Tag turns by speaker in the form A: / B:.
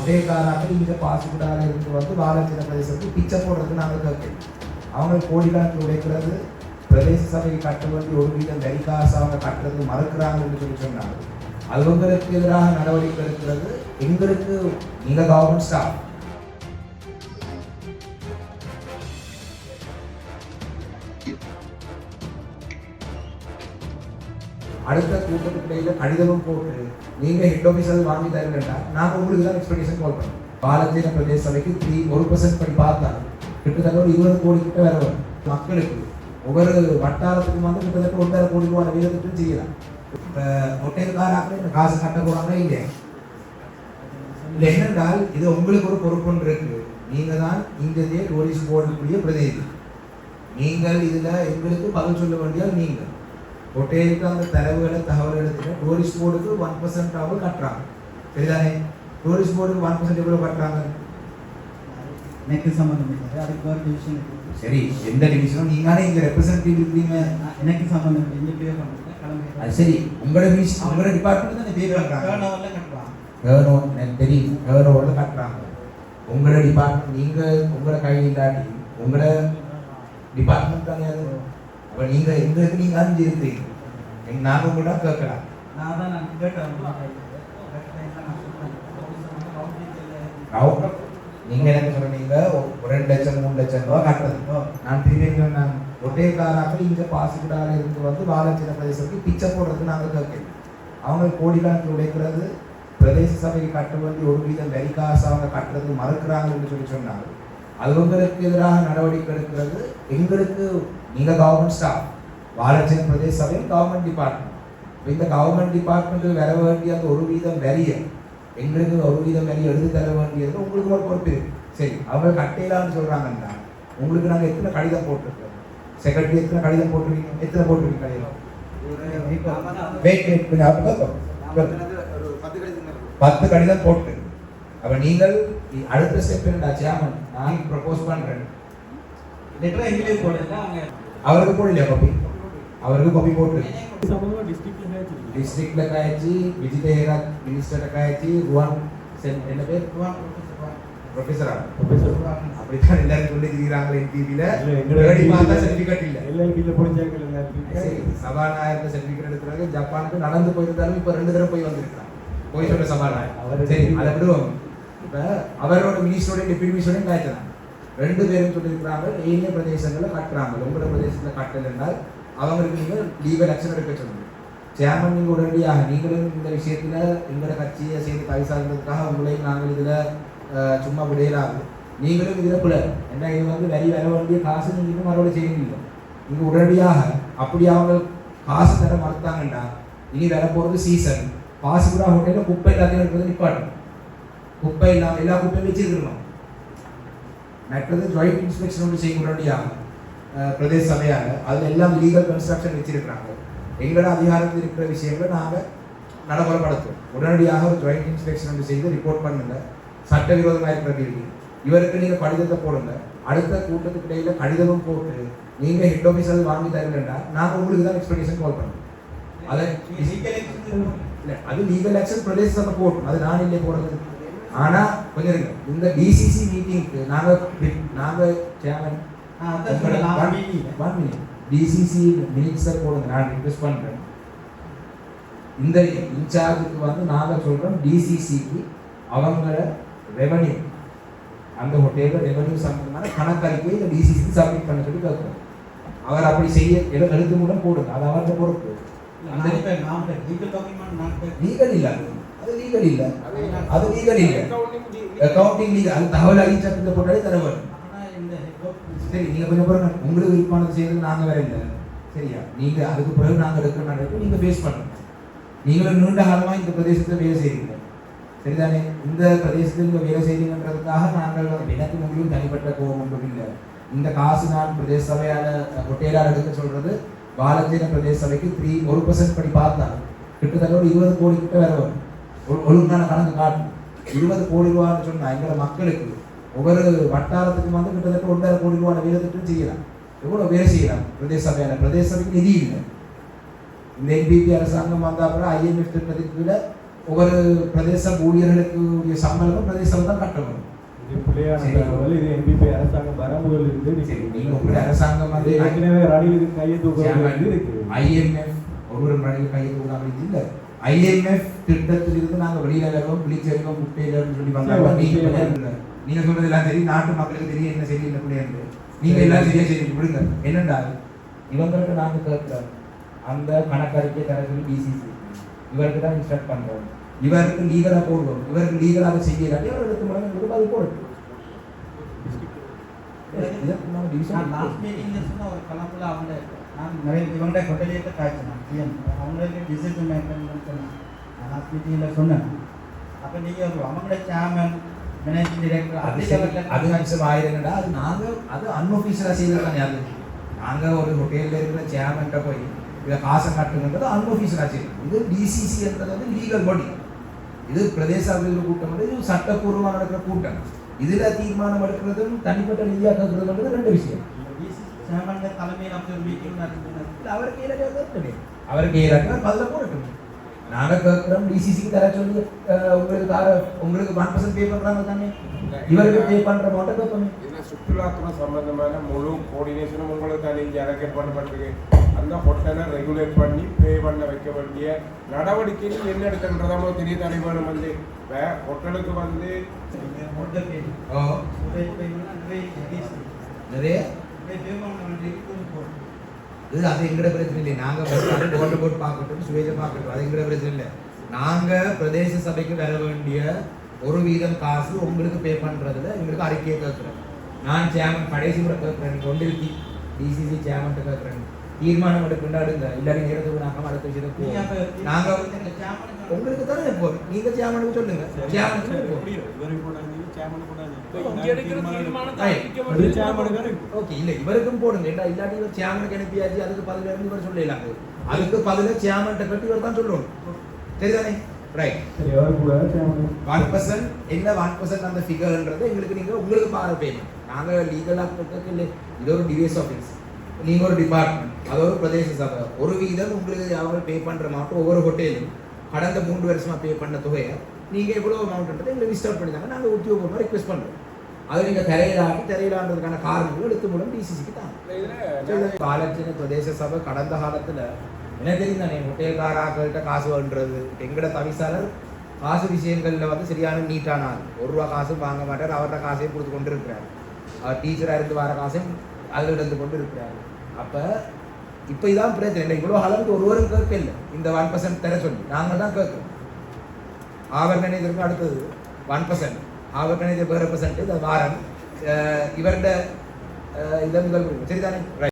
A: ஒட்டேக்காராக்கள் இங்கே பாசிபிளாக இருந்து வந்து வாழச்சின பிரதேசத்துக்கு பிச்சை போடுறதுக்கு நாங்கள் கேட்கணும். அவங்க கோடிக்கணக்கில் உழைக்கிறது, பிரதேச சபைக்கு கட்ட வேண்டிய ஒரு வீதம் வரி காசு அவங்க கட்டுறது மறுக்கிறாங்கன்னு சொல்லி சொன்னாங்க. அது உங்களுக்கு எதிராக நடவடிக்கை எடுக்கிறது. எங்களுக்கு நீங்கள் கவர்மெண்ட் ஸ்டாஃப் அடுத்த கூட்டத்துக்கிடையில கடிதமும் போட்டு நீங்க ஹெட் ஆஃபீஸர் வாங்கி தருங்கட்டா நாங்கள் உங்களுக்கு தான் எக்ஸ்பெக்டேஷன் கால் பண்ணுவோம். பாலத்தீன பிரதேச சபைக்கு 1% படி பார்த்தாங்க கிட்டத்தட்ட ஒரு 20 கோடி கிட்ட வேற வரும். மக்களுக்கு ஒவ்வொரு வட்டாரத்துக்கும் வந்து கிட்டத்தட்ட 1.5 கோடி ரூபாய் வீதத்துக்கும் செய்யலாம். இப்போ ஒட்டைக்காராக்கள் இந்த காசு கட்ட போறாங்க இல்லை. இல்லை என்னென்றால் இது உங்களுக்கு ஒரு பொறுப்புன்னு இருக்கு. நீங்க தான் இந்திய டூரிஸ்ட் போர்டுக்குரிய பிரதிநிதி. நீங்கள் இதுல எங்களுக்கு பதில் சொல்ல வேண்டியால் நீங்கள் ஹோட்டலுக்கு அந்த தரவுகளை தகவல் எடுத்துட்டு டூரிஸ்ட் போர்டுக்கு 1% ஆகும் கட்டுறாங்க. சரிதானே? டூரிஸ்ட் போர்டுக்கு 1% எவ்வளவு கட்டுறாங்க?
B: எனக்கு சம்பந்தம் இல்லை. அதுக்கு ஒரு டிவிஷன் இருக்கு.
A: சரி, எந்த டிவிஷனும் நீங்களே இங்க ரெப்ரசன்டேட்டிவ் இருக்கீங்க.
B: எனக்கு சம்பந்தம் இல்லை. இங்க பே பண்ணுங்க கிளம்பி.
A: அது சரி, உங்களோட டிவிஷன் உங்களோட டிபார்ட்மெண்ட் தான் பே பண்றாங்க.
B: கவர்னர்ல கட்டலாம்.
A: கவர்னர் எனக்கு தெரியும். கவர்னர்ல கட்டுறாங்க. உங்களோட டிபார்ட்மெண்ட் நீங்க உங்களோட கையில் இல்லாட்டி உங்களோட டிபார்ட்மெண்ட் தானே அது. அப்ப நீங்க எங்களுக்கு நீங்க அறிஞ்சு இருக்கிறீங்க. நாம கூட கேட்கலாம்.
B: நான் தான் கேட்டேன்.
A: நீங்க எனக்கு சொன்னீங்க 2 லட்சம் 3 லட்சம் ரூபாய் கட்டுறது. நான் திரும்பி நான் ஒட்டைக்காராக்கள் இங்க பாசிபிளாக இருந்து வந்து வாழச்சின பிரதேசத்துக்கு பிச்சை போடுறதுக்கு நாங்கள் கேட்கணும். அவங்க கோடிக்கணக்கில் உழைக்கிறது, பிரதேச சபைக்கு கட்ட வேண்டிய ஒரு வீதம் வரி காசு அவங்க கட்டுறது மறுக்கிறாங்கன்னு சொல்லி சொன்னாங்க. அது உங்களுக்கு எதிராக நடவடிக்கை எடுக்கிறது. எங்களுக்கு நீங்க கவர்மெண்ட் ஸ்டாஃப், வாழச்சின பிரதேச சபை கவர்மெண்ட் டிபார்ட்மெண்ட். இந்த கவர்மெண்ட் டிபார்ட்மெண்ட்டுக்கு வர வேண்டிய அந்த ஒரு வீதம் வரிய எங்களுக்கு ஒரு வீதம் வரி எடுத்து தர வேண்டியது உங்களுக்கு ஒரு பொறுப்பு இருக்கு. சரி, அவங்க கட்டையிலான்னு சொல்றாங்கன்னா உங்களுக்கு நாங்கள் எத்தனை கடிதம் போட்டிருக்கோம்? செக்ரட்டரி எத்தனை கடிதம் போட்டிருக்கீங்க? எத்தனை போட்டிருக்கீங்க கடிதம்? 10 கடிதம் போட்டு. அப்ப நீங்கள் அடுத்த ஸ்டெப் என்னடா சேர்மன் நான் ப்ரப்போஸ் பண்றேன்.
B: லெட்டர் எங்களே போடல.
A: அவருக்கு போடலையா காப்பி? அவருக்கு காப்பி போட்டு டிஸ்ட்ரிக்ட்ல காய்ச்சி விஜிதேரா மினிஸ்டர் காய்ச்சி என்ன பேர் ப்ரொஃபஸரா அப்படித்தான் எல்லாரும் சொல்லி இருக்கிறாங்க. என்டிவில சர்டிபிகேட் இல்ல. சபாநாயகர் சர்டிபிகேட் எடுக்கிறாங்க. ஜப்பானுக்கு நடந்து போயிருந்தாலும் இப்ப 2 தடவை போய் வந்திருக்காங்க. போய் சொல்ற சபாநாயகர். சரி, அதை விடுவோம். இப்ப அவரோட மினிஸ்டரோட டெப்யூட்டி மினிஸ்டரோட காய்ச்சலாம். 2 பேரும் சொல்லியிருக்கிறாங்க ஏனைய பிரதேசங்களை கட்டுறாங்க. உங்களோட பிரதேசத்துல கட்டல் என்றால் அவங்களுக்கு நீங்க லீகல் ஆக்ஷன் எடுக்க சொல்லுங்க. சேர்மன் நீங்க உடனடியாக நீங்களும் இந்த விஷயத்துல எங்களோட கட்சியை சேர்ந்து கை சார்ந்ததுக்காக உங்களையும் நாங்கள் இதுல சும்மா விடையிலாது. நீங்களும் இதுல பிள்ளை ஏன்னா இது வந்து வரி வர வேண்டிய காசு நீங்க இன்னும் மறுபடியும் செய்யணும். நீங்க உடனடியாக அப்படி அவங்க காசு தர மறுத்தாங்கன்னா இனி வர போறது சீசன். பாசிபிளா ஹோட்டல்ல குப்பை எல்லாத்தையும் இருக்கிறது நிப்பாட்டும். குப்பை இல்லாம எல்லா குப்பையும் வச்சிருக்கணும். மற்றது ஜாயிண்ட் இன்ஸ்பெக்ஷன் ஒன்று செய்ய உடனடியாக பிரதேச சபையாக அதில் எல்லாம் லீகல் கன்ஸ்ட்ரக்ஷன் வச்சிருக்கிறாங்க. எங்களோட அதிகாரத்தில் இருக்கிற விஷயங்களை நாங்கள் நடைமுறைப்படுத்துவோம். உடனடியாக ஒரு ஜாயிண்ட் இன்ஸ்பெக்ஷன் ஒன்று செய்து ரிப்போர்ட் பண்ணுங்க. சட்டவிரோதமாக இருக்கிறது இவருக்கு நீங்கள் கடிதத்தை போடுங்க. அடுத்த கூட்டத்துக்கு இடையில கடிதமும் போட்டு நீங்கள் ஹெட் ஆஃபீஸர் வாங்கி தருங்கட்டா நாங்கள் உங்களுக்கு தான் எக்ஸ்பெக்டேஷன் கால் பண்ணுவோம். அதை இல்லை, அது லீகல் ஆக்ஷன் பிரதேச சபை போட்டோம். அது நான் இல்லை போடுறது. ஆனால் கொஞ்சம் இருக்கு. இந்த டிசிசி மீட்டிங்க்கு நாங்கள் சேர்மன் டிசிசி மினிஸ்டர் போடுங்க. நான் ரிக்வெஸ்ட் பண்றேன். இந்த இன்சார்ஜுக்கு வந்து நாங்கள் சொல்றோம் டிசிசிக்கு அவங்கள ரெவன்யூ அந்த ஹோட்டலில் ரெவன்யூ சம்பந்தமான கணக்கறிக்கை இந்த டிசிசி சப்மிட் பண்ண சொல்லி கேட்குறோம். அவர் அப்படி செய்ய எழுத்து மூலம் போடுங்க. அது அவர்கிட்ட பொறுப்பு. லீகல் இல்லை, அது லீகல் இல்லை, அது லீகல் இல்லை. அக்கௌண்டிங் லீகல், அது தகவல் அறிவிச்சா போட்டாலே தரவர். சரி, நீங்க கொஞ்சம் பிறகு உங்களுக்கு விருப்பமானது செய்யறது நாங்க வேற இல்லை. சரியா? நீங்க அதுக்கு பிறகு நாங்க எடுக்கிற நடவடிக்கை நீங்க ஃபேஸ் பண்ணுங்க. நீங்களும் நீண்ட காலமா இந்த பிரதேசத்துல வேலை செய்றீங்க. சரிதானே? இந்த பிரதேசத்தில் நீங்க வேலை செய்றீங்கன்றதுக்காக நாங்கள் எனக்கு முடியும் தனிப்பட்ட கோபம் ஒன்றும் இல்லை. இந்த காசு நான் பிரதேச சபையால ஒட்டையிலார் எடுக்க சொல்றது வாழத்தீன பிரதேச சபைக்கு 1% படி பார்த்தாங்க கிட்டத்தட்ட ஒரு 20 கோடி கிட்ட வேற வரும். ஒழுங்கான கணக்கு காட்டும். 20 கோடி ரூபான்னு சொன்னா எங்களோட மக்களுக்கு ஒவ்வொரு வட்டாரத்துக்கும் வந்து கிட்டத்தட்ட 1.5 கோடி ரூபாய் வீதத்துக்கும் செய்யலாம். எவ்வளவு வேலை செய்யலாம் பிரதேச சபையால? பிரதேச சபைக்கு நிதி இல்லை. இந்த என்பிபி அரசாங்கம் வந்தா கூட IMF திட்டத்துக்கு கீழே ஒவ்வொரு பிரதேச ஊழியர்களுக்கு உரிய சம்பளமும் பிரதேசம் தான் கட்டணும்.
C: இது பிள்ளையான தகவல். இது எம்பிபி அரசாங்கம் வரம்புகள் இருந்து
A: சரி, நீங்க உங்களுடைய அரசாங்கம் வந்து
C: ஏற்கனவே ரணிலுக்கு கையை தூக்க இருக்கு.
A: IMF ஒரு ரணில் கையை தூக்காம இல்லை. IMF திட்டத்திலிருந்து நாங்க வெளியில வருவோம், பிளிச்சரிவோம், முட்டையிலன்னு சொல்லி வந்தாங்க. நீங்க சொல்றது எல்லாம் சரி, நாட்டு மக்களுக்கு தெரியும் என்ன சரி என்ன பிள்ளைங்க. நீங்க எல்லாம் சரியா சரி விடுங்க. என்னண்டா இவங்களுக்கு நாங்க கேட்கிறோம் அந்த கணக்கறிக்கை தர சொல்லி டிசிசி இவருக்கு தான் இன்ஸ்ட்ரக்ட் பண்றோம். இவருக்கு லீகலா போடுவோம். இவருக்கு லீகலாக செய்யலாட்டி அவர்களுக்கு மூலம் எங்களுக்கு அது போடும்.
B: நான் லாஸ்ட் மீட்டிங்ல சொன்ன ஒரு கலப்புல அவங்க நான் நிறைய இவங்க ஹோட்டலியத்தை காய்ச்சினேன். அவங்களுக்கு டிசிஷன் மேக்கர்னு சொன்னேன். நான் லாஸ்ட் மீட்டிங்ல சொன்னேன். அப்போ நீங்கள் ஒரு அவங்களோட சேர்மன் மேனேஜிங் டைரக்டர்
A: அது நிமிஷம் ஆயிருந்தா அது நாங்க அது அன்ஒஃபிஷியலா செய்யறதான். யாரு நாங்க ஒரு ஹோட்டல்ல இருக்கிற சேர்மன்ட்ட போய் இதை காசை கட்டுங்கிறது அன்ஒஃபிஷியலா செய்யணும். இது டிசிசி என்றது வந்து லீகல் பாடி. இது பிரதேச அபிவிருத்தி கூட்டம் வந்து இது சட்டப்பூர்வமாக நடக்கிற கூட்டம். இதுல தீர்மானம் எடுக்கிறதும் தனிப்பட்ட ரீதியாக இருக்கிறது ரெண்டு விஷயம்.
B: தலைமையில் அப்படி ஒரு மீட்டிங் நடத்துறது
A: அவருக்கு ஏழாக அவருக்கு ஏழாக பதில் போடட்டும். நாங்க கேட்கிறோம் டிசிசிக்கு தர சொல்லி உங்களுக்கு 1% பே பண்றாங்க தானே, இவருக்கு பே பண்ற அமௌண்ட்டை கேட்போம்.
D: இதுல சுற்றுலாத்துறை சம்பந்தமான முழு கோஆர்டினேஷனும் உங்களுக்கு தான் இங்கே அலோகேட் பண்ணப்பட்டிருக்கு. அந்த ஹோட்டலை ரெகுலேட் பண்ணி பே பண்ண வைக்க வேண்டிய நடவடிக்கைகள் என்ன எடுக்கின்றதாமோ தெரிய தானே வேணும். வந்து ஹோட்டலுக்கு வந்து
A: நிறைய இது அது எங்கட பிரச்சனை இல்லை. நாங்க போட்டு போட்டு பார்க்கட்டும், சுவேஜை பார்க்கட்டும், அது எங்கட பிரச்சனை இல்லை. நாங்க பிரதேச சபைக்கு வர வேண்டிய 1% காசு உங்களுக்கு பே பண்றதுல எங்களுக்கு அறிக்கையை கேட்கிறோம். நான் சேர்மன் கடைசி முறை கேட்கிறேன், கொண்டிருக்கி டிசிசி சேர்மன் கேட்கிறேன், தீர்மானம் எடுக்கின்றாடுங்க இல்லாட்டி நேரத்துக்கு நாங்கள் அடுத்த விஷயத்தை நாங்க உங்களுக்கு தானே போறோம். நீங்க சேர்மனுக்கு சொல்லுங்க, ஓகே இல்ல இவருக்கும் போடுங்க. இல்லாட்டி இவர் சேர்மனுக்கு அனுப்பியாச்சு, அதுக்கு பதில இருந்து இவர் சொல்லலாம். அதுக்கு பதில சேர்மன் கட்டி இவர் தான் சொல்லணும். சரிதானே? ரைட். 1% என்ன 1% அந்த ஃபிகர்ன்றது எங்களுக்கு நீங்க உங்களுக்கு பாரு பேமெண்ட். நாங்க லீகலா கொடுக்க இல்லை. இது ஒரு டிவைஸ் ஆஃபீஸ், நீங்க ஒரு டிபார்ட்மெண்ட், அது ஒரு பிரதேச சபை. 1% உங்களுக்கு அவங்க பே பண்ற மாட்டோம். ஒவ்வொரு ஹோட்டலும் கடந்த 3 வருஷமா பே பண்ண தொகையை நீங்க எவ்வளவு அமௌண்ட் எங்களுக்கு லிஸ்ட் அவுட் பண்ணிட்டாங்க. நாங்கள் உத்தியோகமாக ரிக்வெஸ்ட் பண்றோம். அதை நீங்க திரையிலான்றதுக்கான காரணங்கள் எடுத்து மூலம் டிசிசிக்கு தான். பாலச்சின பிரதேச சபை கடந்த காலத்துல என்ன தெரியும் தானே, ஹோட்டல்காராக்கள்கிட்ட காசு வாங்குறது. எங்கட தவிசாளர் காசு விஷயங்கள்ல வந்து சரியான நீட்டானார். 1 ரூபா காசும் வாங்க மாட்டார், அவர்கிட்ட காசையும் கொடுத்து கொண்டு இருக்கிறார். அவர் டீச்சரா இருந்து வர காசையும் அதில் இருந்து கொண்டு இருக்கிறார். அப்ப இப்ப இதான் பிரச்சனை இல்லை. இவ்வளவு அளவுக்கு ஒருவரும் கேட்க இல்லை. இந்த 1% தர சொல்லி நாங்கள் தான் கேட்கணும். ஆவர்கனைசருக்கு அடுத்தது 1%, ஆவர்கனைசர் வேற % வாரம் இவருடைய இதை முதல் சரிதானே.